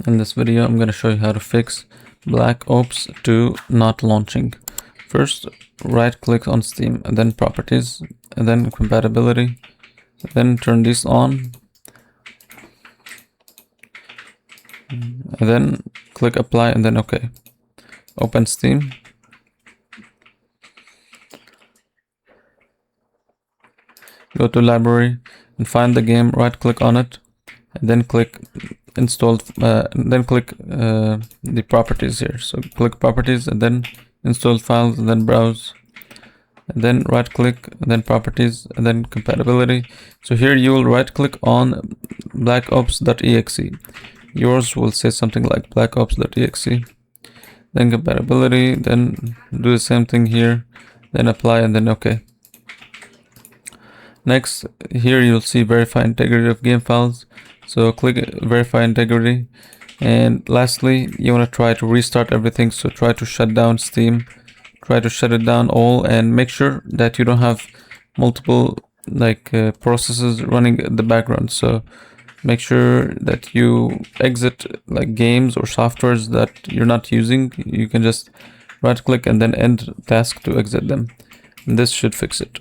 In this video, I'm going to show you how to fix Black Ops 2 not launching. First, right click on Steam, and then Properties, and then Compatibility, then turn this on, and then click Apply, and then OK. Open Steam. Go to Library and find the game, right click on it, and then click install, then click the properties here. So click properties and then install files and then browse, and then right click and then properties and then compatibility. So here you will right click on blackops.exe. Yours will say something like blackops.exe, then compatibility, then do the same thing here, then apply and then OK. Next, here you'll see verify integrity of game files. So click verify integrity. And lastly, you want to try to restart everything. So try to shut down Steam, try to shut it down all, and make sure that you don't have multiple processes running in the background. So make sure that you exit games or softwares that you're not using. You can just right click and then end task to exit them. And this should fix it.